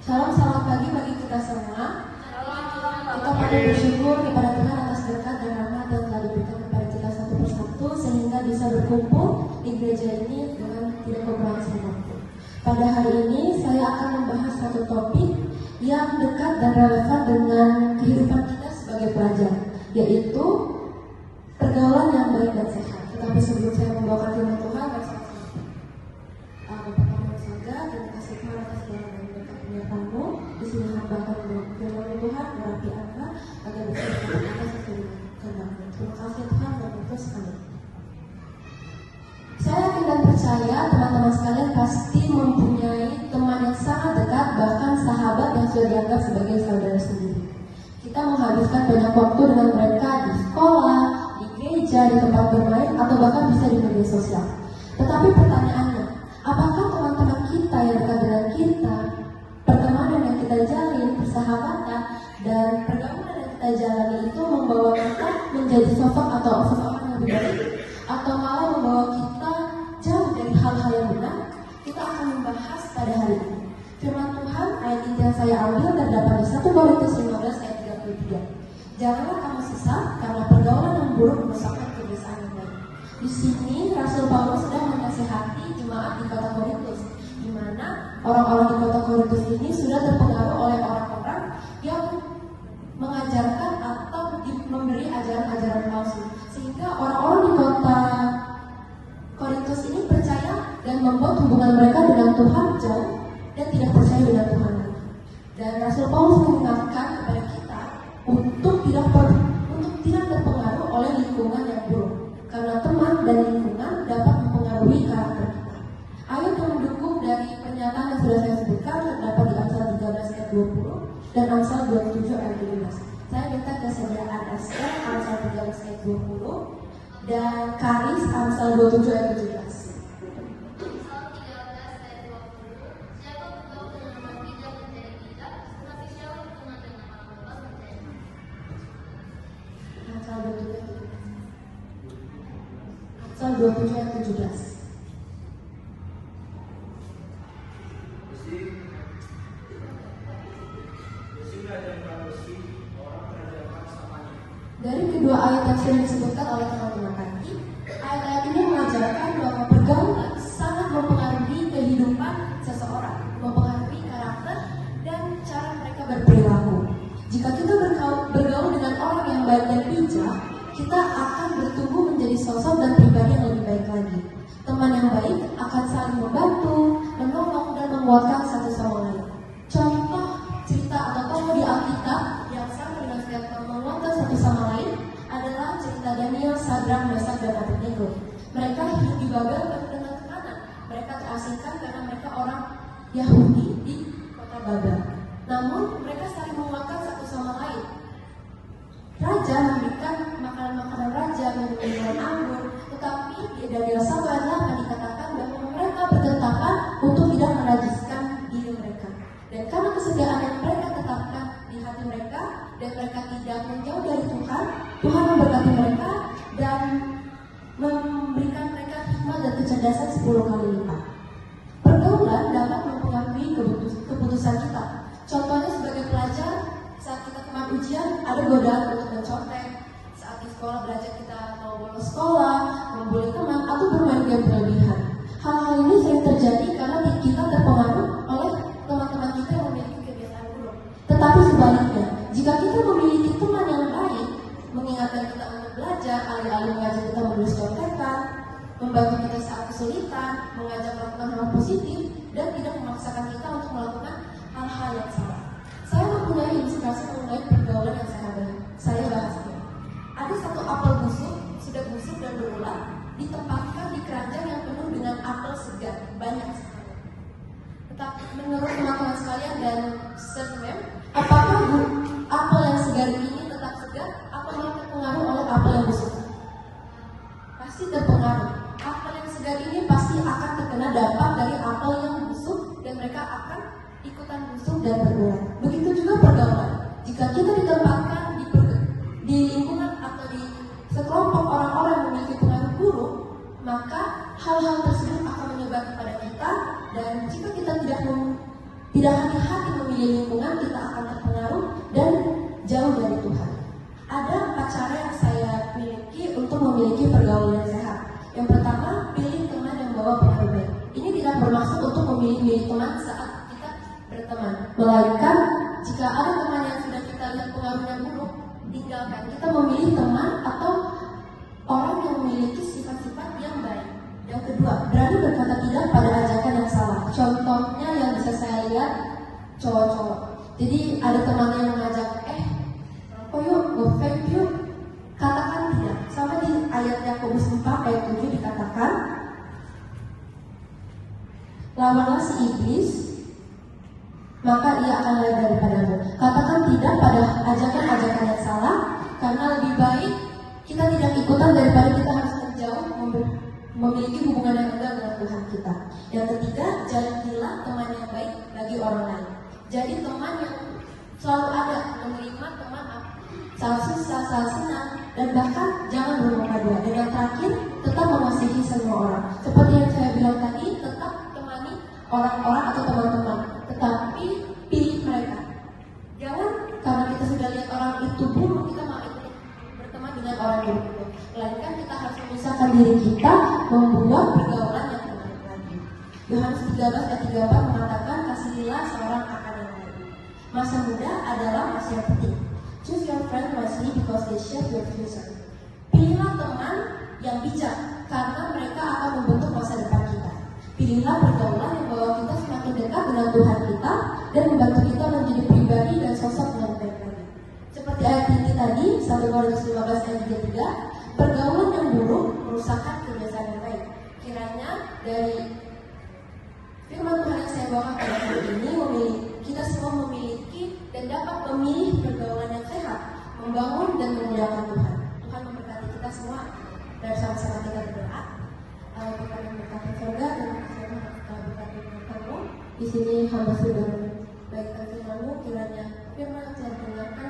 Shalom, selamat pagi bagi kita semua. Kita patut bersyukur kepada Tuhan atas berkat dan rahmat yang telah diberikan kepada kita satu persatu sehingga bisa berkumpul di gereja ini dengan tidak kekurangan waktu. Pada hari ini saya akan membahas satu topik yang dekat dan relevan dengan kehidupan kita sebagai pelajar, yaitu pergaulan yang baik dan sehat. Tetapi sebelum saya membawakan firman Tuhan, mari saya Bapak Kamu saja, terima kasih Tuhan atas segala penyertaanmu. Di sini hamba akan membawakan firman Tuhan, merapi Anda agar bisa berkata atas sesuai kehendak-Mu. Terima kasih Tuhan dan terus kami. Saya yakin dan percaya teman-teman sekalian pasti mempunyai teman yang sangat dekat, bahkan sahabat yang sudah dianggap sebagai saudara sendiri. Kita menghabiskan banyak waktu dengan mereka di sekolah, di gereja, di tempat bermain, atau bahkan bisa di media sosial. Tetapi pertanyaannya, apakah teman-teman kita yang dekat dengan kita, pertemanan yang kita jalin, persahabatan, dan pergaulan yang kita jalani itu membawa kita menjadi sosok atau seseorang yang lebih baik, atau malah membawa kita jauh dari hal-hal yang benar? Kita akan membahas pada hari ini. Firman Tuhan ayat inti yang saya ambil terdapat di 1 Korintus 15 ayat 33. Janganlah kamu sesat karena pergaulan yang buruk merusakkan kebiasaan yang baik. Di sini Rasul Paulus sedang menasihati jemaat di kota Korintus, di mana orang-orang di kota Korintus ini sudah terpengaruh oleh orang-orang yang mengajarkan atau memberi ajaran-ajaran palsu, sehingga orang-orang di kota Korintus ini percaya dan membuat hubungan mereka dengan Tuhan jauh dan tidak percaya dengan Tuhan lagi. Dan Rasul Paulus mengingatkan kepada kita untuk tidak terpengaruh oleh lingkungan yang buruk, karena teman dan lingkungan dapat mempengaruhi karakter kita. Ayat yang mendukung dari pernyataan yang sudah saya sebutkan terdapat di Amsal 13 ayat 20 dan Amsal 27 ayat 17. Saya minta kesediaan Esther Amsal 13 ayat 20 dan Karis Amsal 27 ayat 17. Amsal 27 ayat 17. Dari kedua ayat yang sudah disebutkan oleh teman-teman tadi, ayat-ayat ini mengajarkan bahwa pergaulan sangat mempengaruhi kehidupan seseorang, mempengaruhi karakter dan cara mereka berperilaku. Jika kita bergaul dengan orang yang baik dan bijak, kita akan bertumbuh menjadi sosok dan pribadi yang lebih baik lagi. Teman yang baik akan saling membantu, menolong, dan menguatkan satu sama lain. Contoh cerita atau tokoh di Alkitab yang sangat mengingatkan menguatkan satu sama lain adalah cerita Daniel, Sadrak, Mesak, dan Abednego. Mereka hidup di Babel penuh dengan tekanan. Mereka terasingkan karena mereka orang Yahudi di kota Babel. Namun mereka saling menguatkan satu sama lain. Raja memberikan makanan-makanan raja, minuman anggur, tetapi Daniel sabarlah akan dikatakan bahwa mereka bertentakan untuk tidak menajiskan diri mereka. Dan karena kesetiaan yang mereka tetapkan di hati mereka dan mereka tidak menjauh dari Tuhan, Tuhan memberkati mereka dan memberikan mereka hikmat dan kecerdasan 10 kali lipat. Pergaulan dapat mempengaruhi keputusan kita. Contohnya sebagai pelajar, saat kita kena ujian, ada godaan untuk mencontek. Saat di sekolah belajar kita mau bolos sekolah, membuli teman, atau bermain game berlebihan. Hal-hal ini sering terjadi karena kita terpengaruh oleh teman-teman kita yang memiliki kebiasaan buruk. Tetapi sebaliknya, jika kita memiliki teman yang baik, mengingatkan kita untuk belajar, alih-alih mengajak kita menulis contekan, membantu kita saat kesulitan, mengajak melakukan hal positif, dan tidak memaksakan kita untuk melakukan hal-hal yang salah. Saya mempunyai inspirasi mengenai pergaulan yang saya bahas ini. Ada satu apel busuk, sudah busuk dan berulang, ditempatkan di keranjang yang penuh dengan apel segar, banyak sekali. Tetapi menurut teman-teman sekalian dan sermem, apakah apel yang segar ini tetap segar atau malah terpengaruh oleh apel yang busuk? Pasti terpengaruh. Apel yang segar ini pasti akan terkena dampak dari apel yang busuk dan mereka akan ikutan busuk dan berulang. Begitu juga pergaulan. Jika kita ditempatkan di lingkungan atau di sekelompok orang-orang yang memiliki pengaruh buruk, maka hal-hal tersebut akan menyebar kepada kita, dan jika kita tidak tidak hati-hati memilih lingkungan, kita akan terpengaruh dan jauh dari Tuhan. Ada 4 cara yang saya miliki untuk memiliki pergaulan yang sehat. Yang pertama, pilih teman yang membawa pengaruh baik. Ini tidak bermaksud untuk memilih teman saat kita berteman, melainkan jika ada teman yang sudah kita lihat pengaruhnya buruk, tinggalkan. Kita memilih teman atau orang yang memiliki sifat-sifat yang baik. Yang kedua, berani berkata tidak pada ajakan yang salah. Contohnya yang bisa saya lihat, cowok-cowok. Jadi ada teman yang mengajak, rokok yuk, go vape yuk. Katakan tidak. Sama di ayat Yakobus 4 ayat 7 dikatakan, lawanlah si iblis, maka ia akan lari daripadamu. Katakan tidak pada ajakan-ajakan yang salah, karena lebih baik kita tidak ikutan daripada kita harus menjauh memiliki hubungan yang enggak dengan Tuhan kita. Yang ketiga, jadilah teman yang baik bagi orang lain. Jadi teman yang selalu ada, menerima teman saat susah, saat senang, dan bahkan jangan bermuka dua. Dan yang terakhir, tetap mengasihi semua orang. Seperti yang saya bilang tadi, tetap temani orang-orang atau teman-teman, tetapi pilih mereka. Jangan karena kita sudah lihat orang itu buruk, kita mau berteman dengan orang buruk itu. Melainkan kita harus memisahkan diri kita, membuat pergaulan yang benar lagi. Yohanes 13 ayat 34 mengatakan, kasihilah seorang akan yang lain. Masa muda adalah masa yang penting. Choose your friend wisely because they shape your future. Pilihlah teman yang bijak, karena mereka akan membentuk masa depan kita. Pilihlah pergaulan yang membawa kita semakin dekat dengan Tuhan kita dan membantu kita menjadi pribadi dan sosok yang baik lagi. Seperti ayat ini tadi, 1 Korintus 15 ayat 33, pergaulan yang buruk merusakkan kebiasaan yang baik. Kiranya dari firman Tuhan yang saya bawakan pada hari ini, kita semua memiliki dan dapat memilih pergaulan yang sehat, membangun dan memuliakan Tuhan. Tuhan memberkati kita semua. Dan sama-sama kita berdoa. Tuhan yang berkati surga dan bersama kita berkati kamu. Di sini hamba sudah baikkan firman-Mu, kiranya firman yang saya dengarkan